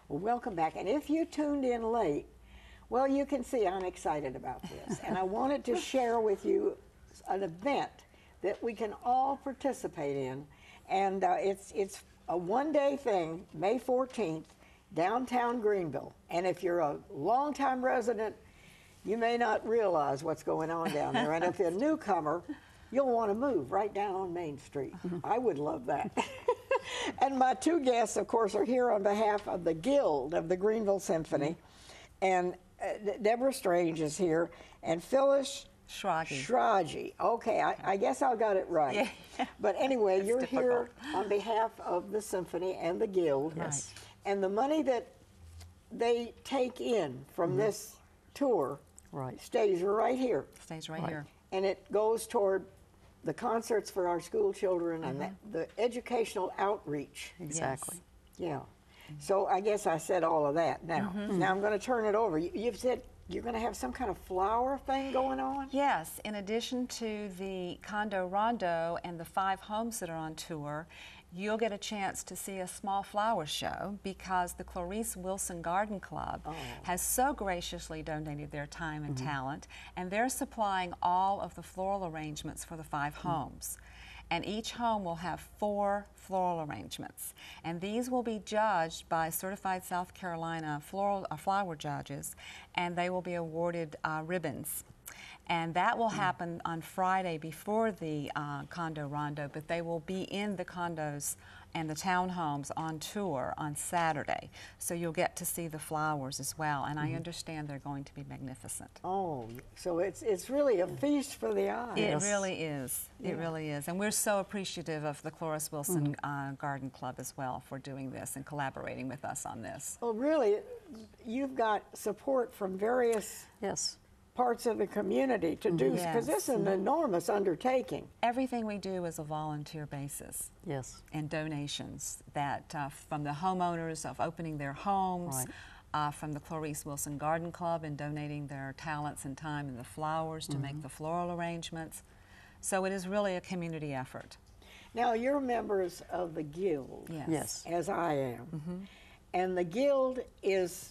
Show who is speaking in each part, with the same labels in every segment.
Speaker 1: Well, welcome back. And if you tuned in late, well, you can see I'm excited about this. And I wanted to share with you an event that we can all participate in. And it's a one-day thing, May 14th, downtown Greenville. And if you're a longtime resident, you may not realize what's going on down there. And if you're a newcomer, you'll want to move right down on Main Street. I would love that. And my two guests, of course, are here on behalf of the Guild of the Greenville Symphony. And Debra Schrage is here, and Phillis Schrage. Okay, I guess I got it right. Yeah. But anyway, you're difficult. Here on behalf of the Symphony and the Guild.
Speaker 2: Yes.
Speaker 1: And the money that they take in from this tour stays right here.
Speaker 2: Stays right here.
Speaker 1: And it goes toward the concerts for our school children and the educational outreach.
Speaker 2: Exactly.
Speaker 1: Yes. Yeah. So I guess I said all of that now. Now I'm going to turn it over. You've said you're going to have some kind of flower thing going on?
Speaker 2: Yes. In addition to the Condo Rondo and the 5 homes that are on tour, you'll get a chance to see a small flower show because the Clarice Wilson Garden Club has so graciously donated their time and talent, and they're supplying all of the floral arrangements for the 5 homes. And each home will have 4 floral arrangements. And these will be judged by certified South Carolina flower judges, and they will be awarded ribbons. And that will happen on Friday before the Condo Rondo, but they will be in the condos and the townhomes on tour on Saturday. So you'll get to see the flowers as well. And I understand they're going to be magnificent.
Speaker 1: Oh, so it's really a feast for the eyes.
Speaker 2: It really is. Yeah. It really is. And we're so appreciative of the Clarice Wilson Garden Club as well for doing this and collaborating with us on this.
Speaker 1: Well, really, you've got support from various parts of the community to do, because this is an enormous undertaking.
Speaker 2: Everything we do is a volunteer basis.
Speaker 3: Yes.
Speaker 2: And donations that from the homeowners of opening their homes, from the Clarice Wilson Garden Club and donating their talents and time in the flowers to make the floral arrangements. So it is really a community effort.
Speaker 1: Now, you're members of the Guild, as I am. And the Guild is,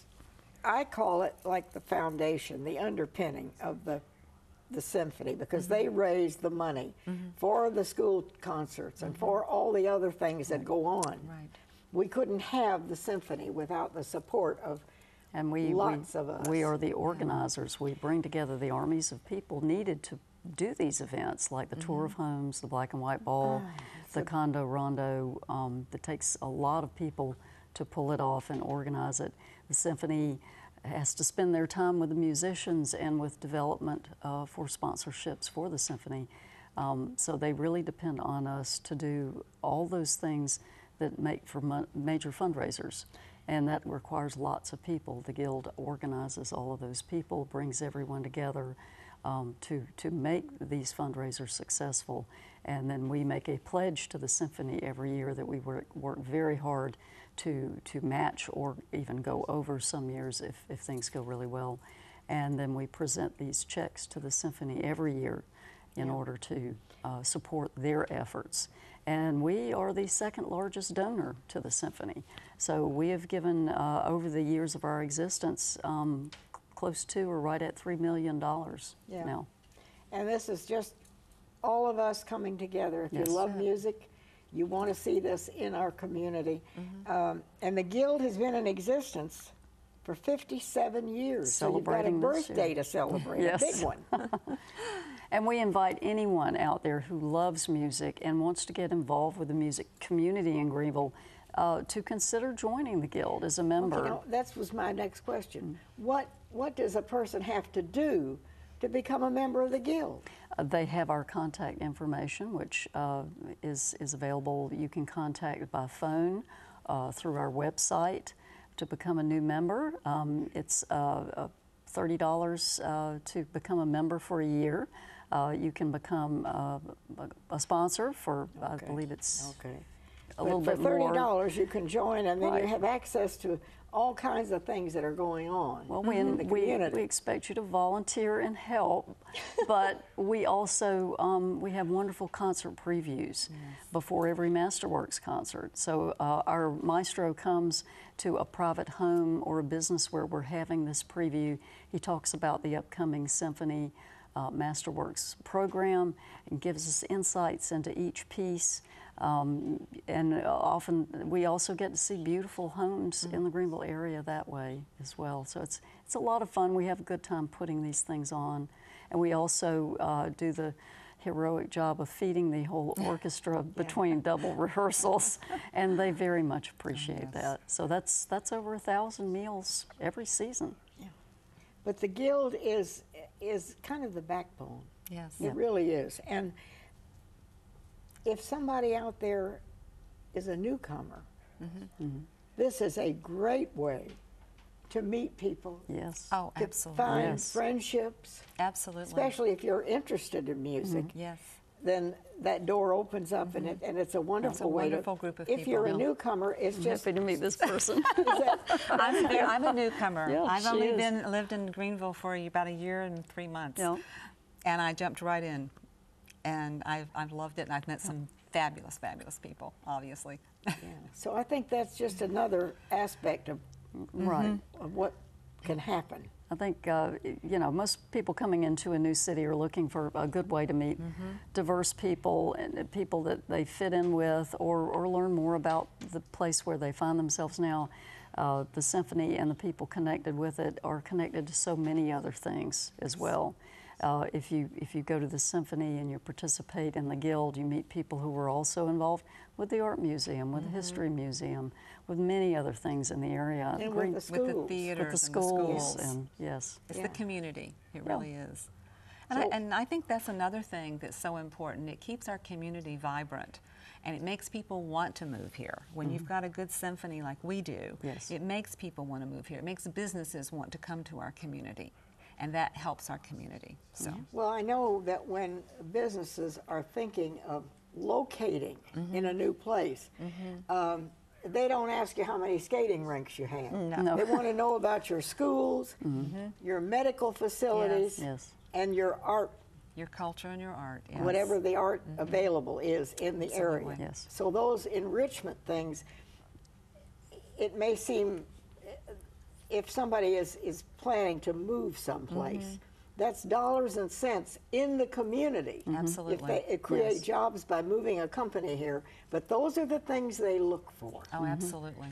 Speaker 1: I call it like the foundation, the underpinning of the symphony, because they raise the money for the school concerts and for all the other things that go on. We couldn't have the symphony without the support of lots of us.
Speaker 3: We are the organizers. We bring together the armies of people needed to do these events, like the Tour of Homes, the Black and White Ball, the Condo Rondo. It takes a lot of people to pull it off and organize it. The symphony has to spend their time with the musicians and with development for sponsorships for the symphony. So they really depend on us to do all those things that make for major fundraisers. And that requires lots of people. The Guild organizes all of those people, brings everyone together to make these fundraisers successful. And then we make a pledge to the symphony every year that we work very hard to match or even go over some years if things go really well. And then we present these checks to the symphony every year in order to support their efforts. And we are the 2nd largest donor to the symphony. So we have given, over the years of our existence, close to or right at $3 million now.
Speaker 1: And this is just all of us coming together. If you love music, you want to see this in our community. And the Guild has been in existence for 57 years. So you've got a birthday to celebrate, a big one.
Speaker 3: And we invite anyone out there who loves music and wants to get involved with the music community in Greenville to consider joining the Guild as a member.
Speaker 1: Okay, now, that was my next question. What does a person have to do to become a member of the Guild?
Speaker 3: They have our contact information, which is available. You can contact by phone, through our website to become a new member. It's $30 to become a member for a year. You can become a sponsor for, I believe it's a little bit
Speaker 1: for
Speaker 3: more.
Speaker 1: $30, you can join, and then you
Speaker 3: Right.
Speaker 1: have access to all kinds of things that are going on
Speaker 3: Well,
Speaker 1: in the community.
Speaker 3: we expect you to volunteer and help, but we also we have wonderful concert previews before every Masterworks concert. So our maestro comes to a private home or a business where we're having this preview. He talks about the upcoming Symphony Masterworks program and gives us insights into each piece. And often we also get to see beautiful homes in the Greenville area that way as well. So it's a lot of fun. We have a good time putting these things on. And we also do the heroic job of feeding the whole orchestra between double rehearsals, and they very much appreciate that. So that's over 1,000 meals every season.
Speaker 1: Yeah. But the Guild is kind of the backbone.
Speaker 2: Yes.
Speaker 1: It really is. And if somebody out there is a newcomer, this is a great way to meet people.
Speaker 3: Yes.
Speaker 2: Oh,
Speaker 1: To
Speaker 2: absolutely.
Speaker 1: find
Speaker 3: Yes.
Speaker 1: friendships,
Speaker 2: Absolutely.
Speaker 1: especially if you're interested in music.
Speaker 2: Yes.
Speaker 1: Then that door opens up, and it's a wonderful way
Speaker 2: wonderful group of
Speaker 1: If you're a
Speaker 2: people.
Speaker 1: newcomer, it's just
Speaker 3: Happy to meet this person.
Speaker 2: I'm a newcomer.
Speaker 3: Yeah,
Speaker 2: I've
Speaker 3: she
Speaker 2: only
Speaker 3: is.
Speaker 2: lived in Greenville for about a year and 3 months.
Speaker 3: Yeah.
Speaker 2: And I jumped right in. And I've loved it, and I've met some fabulous, fabulous people, obviously.
Speaker 1: yeah. So I think that's just another aspect of
Speaker 3: Right.
Speaker 1: what can happen.
Speaker 3: I think, you know, most people coming into a new city are looking for a good way to meet diverse people and people that they fit in with, or learn more about the place where they find themselves now. The symphony and the people connected with it are connected to so many other things as well. If you go to the symphony and you participate in the Guild, you meet people who were also involved with the art museum, with the history museum, with many other things in the area.
Speaker 1: And with the schools.
Speaker 2: With the theaters
Speaker 3: With the
Speaker 2: and
Speaker 3: schools,
Speaker 2: the schools.
Speaker 3: and yes.
Speaker 2: It's
Speaker 1: Yeah.
Speaker 2: the community. It
Speaker 3: Yeah.
Speaker 2: really is. And,
Speaker 1: So-
Speaker 2: and I think that's another thing that's so important. It keeps our community vibrant, and it makes people want to move here. When you've got a good symphony like we do,
Speaker 3: Yes.
Speaker 2: it makes people want to move here. It makes businesses want to come to our community, and that helps our community. So.
Speaker 1: Well, I know that when businesses are thinking of locating in a new place, they don't ask you how many skating rinks you have.
Speaker 3: No.
Speaker 1: They want to know about your schools, your medical facilities,
Speaker 3: Yes.
Speaker 1: and your art,
Speaker 2: Your culture and your art. Yes.
Speaker 1: whatever the art available is in the area.
Speaker 2: Absolutely.
Speaker 3: Yes.
Speaker 1: So those enrichment things, it may seem, if somebody is planning to move someplace, that's dollars and cents in the community.
Speaker 2: Absolutely.
Speaker 1: If it create
Speaker 3: Yes.
Speaker 1: jobs by moving a company here, but those are the things they look for.
Speaker 2: Oh, absolutely.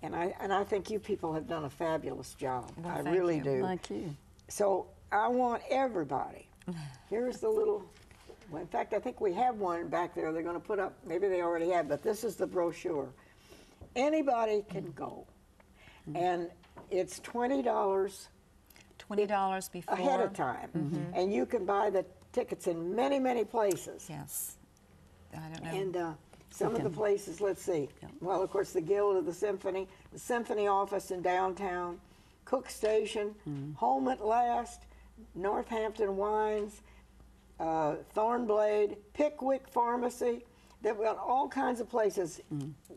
Speaker 1: And I think you people have done a fabulous job.
Speaker 2: Well,
Speaker 1: I
Speaker 2: thank
Speaker 1: really
Speaker 2: you.
Speaker 1: do.
Speaker 3: Thank you.
Speaker 1: So I want everybody. Here's the little, well, in fact, I think we have one back there they're going to put up, maybe they already have, but this is the brochure. Anybody can go. And it's $20
Speaker 2: $20 before.
Speaker 1: ahead of time. And you can buy the tickets in many, many places.
Speaker 2: Yes. I don't know.
Speaker 1: And some of the places, let's see. Well, of course, the Guild of the Symphony office in downtown, Cook Station, Home at Last, Northampton Wines, Thornblade, Pickwick Pharmacy. They've got all kinds of places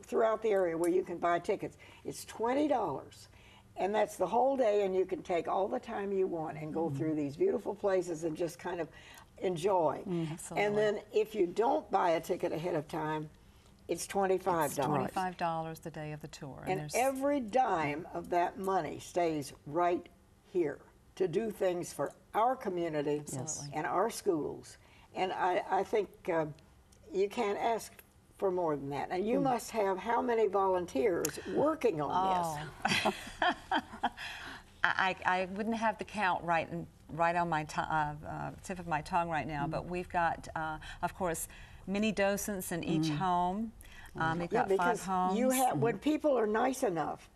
Speaker 1: throughout the area where you can buy tickets. It's $20. And that's the whole day, and you can take all the time you want and go through these beautiful places and just kind of enjoy.
Speaker 2: Absolutely.
Speaker 1: And then if you don't buy a ticket ahead of time, it's $25.
Speaker 2: $25 the day of the tour.
Speaker 1: And
Speaker 2: there's
Speaker 1: every dime of that money stays right here to do things for our community
Speaker 2: Absolutely.
Speaker 1: and our schools. And I think you can't ask for more than that. And you must have how many volunteers working on this?
Speaker 2: I wouldn't have the count right on my tip of my tongue right now, but we've got, of course, many docents in each home. They've got 5
Speaker 1: because
Speaker 2: homes.
Speaker 1: you have, when people are nice enough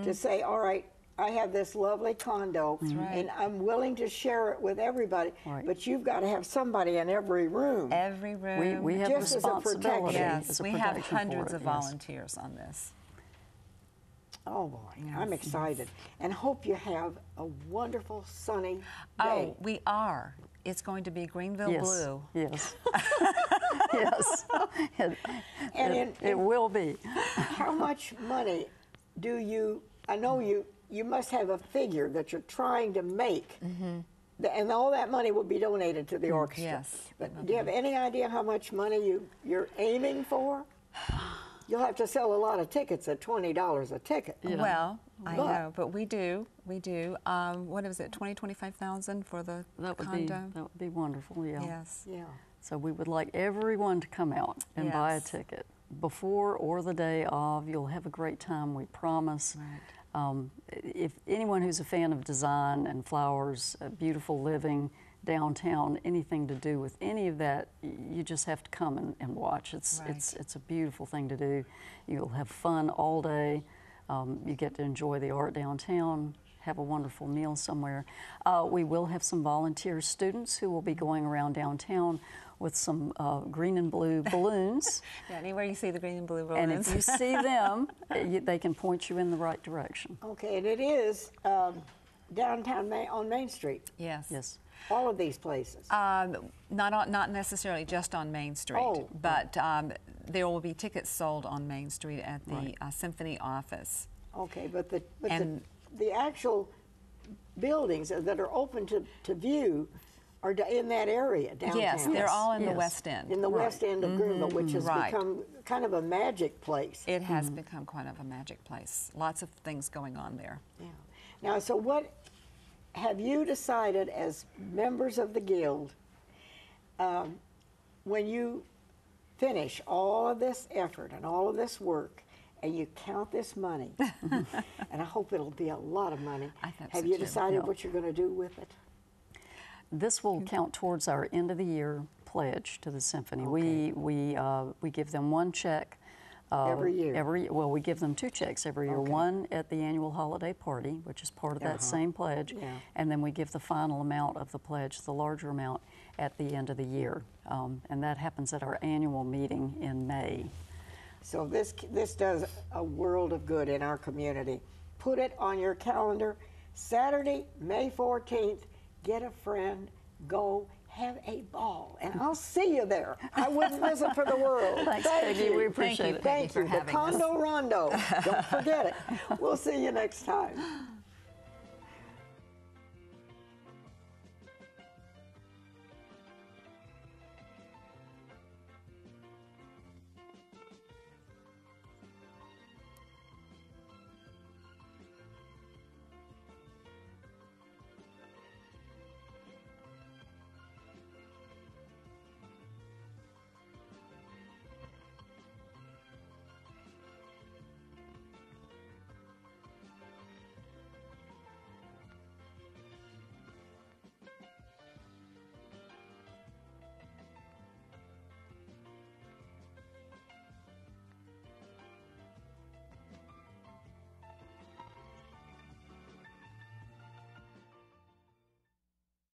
Speaker 1: to say, all right, I have this lovely condo, and I'm willing to share it with everybody,
Speaker 3: Right.
Speaker 1: but you've got to have somebody in every room.
Speaker 2: Every room.
Speaker 3: We have
Speaker 1: Just as a
Speaker 3: responsibility.
Speaker 1: protection.
Speaker 2: Yes,
Speaker 3: as a
Speaker 2: we have
Speaker 3: protection for
Speaker 2: hundreds
Speaker 3: it,
Speaker 2: of
Speaker 3: yes.
Speaker 2: volunteers on this.
Speaker 1: Oh boy, I'm excited, and hope you have a wonderful sunny day.
Speaker 2: Oh, we are. It's going to be Greenville
Speaker 3: Yes.
Speaker 2: blue.
Speaker 3: Yes. Yes, it will be.
Speaker 1: How much money do you, I know you must have a figure that you're trying to make, and all that money will be donated to the orchestra.
Speaker 2: Yes.
Speaker 1: But do you have any idea how much money you're aiming for? You'll have to sell a lot of tickets at $20 a ticket.
Speaker 3: Yeah.
Speaker 2: Well, I know, but we do. What is it, 25,000 for the condo?
Speaker 3: That would be wonderful, yeah.
Speaker 2: Yes.
Speaker 1: Yeah.
Speaker 3: So we would like everyone to come out and buy a
Speaker 2: Yes.
Speaker 3: ticket. Before or the day of, you'll have a great time, we promise.
Speaker 2: Right.
Speaker 3: If anyone who's a fan of design and flowers, beautiful living, downtown, anything to do with any of that, you just have to come and watch. It's a beautiful thing to do. You'll have fun all day. You get to enjoy the art downtown, have a wonderful meal somewhere. We will have some volunteer students who will be going around downtown with some green and blue balloons.
Speaker 2: Yeah, anywhere you see the green and blue balloons.
Speaker 3: And if you see them, they can point you in the right direction.
Speaker 1: Okay, and it is downtown on Main Street.
Speaker 2: Yes.
Speaker 3: Yes.
Speaker 1: All of these places.
Speaker 2: Not necessarily just on Main Street, but there will be tickets sold on Main Street at the Symphony office.
Speaker 1: Okay, but the actual buildings that are open to view are in that area downtown.
Speaker 2: Yes, they're all in the West End.
Speaker 1: In the West End of Greenville, which has become kind of a magic place.
Speaker 2: It has become quite of a magic place. Lots of things going on there.
Speaker 1: Yeah. Now, so what have you decided as members of the Guild, when you finish all of this effort and all of this work, and you count this money, and I hope it'll be a lot of money, have you decided what you're going to do with it?
Speaker 3: This will count towards our end of the year pledge to the Symphony.
Speaker 1: Okay.
Speaker 3: We give them one check
Speaker 1: every year.
Speaker 3: Well, we give them two checks every year.
Speaker 1: Okay.
Speaker 3: One at the annual holiday party, which is part of that same pledge, and then we give the final amount of the pledge, the larger amount, at the end of the year, and that happens at our annual meeting in May.
Speaker 1: So this does a world of good in our community. Put it on your calendar, Saturday, May 14th. Get a friend, go, have a ball, and I'll see you there. I wouldn't miss it for the world.
Speaker 3: Thanks,
Speaker 1: Thank
Speaker 3: Peggy.
Speaker 1: you.
Speaker 3: We appreciate it.
Speaker 1: Thank you.
Speaker 2: for having us.
Speaker 1: The Condo Rondo. Don't forget it. We'll see you next time.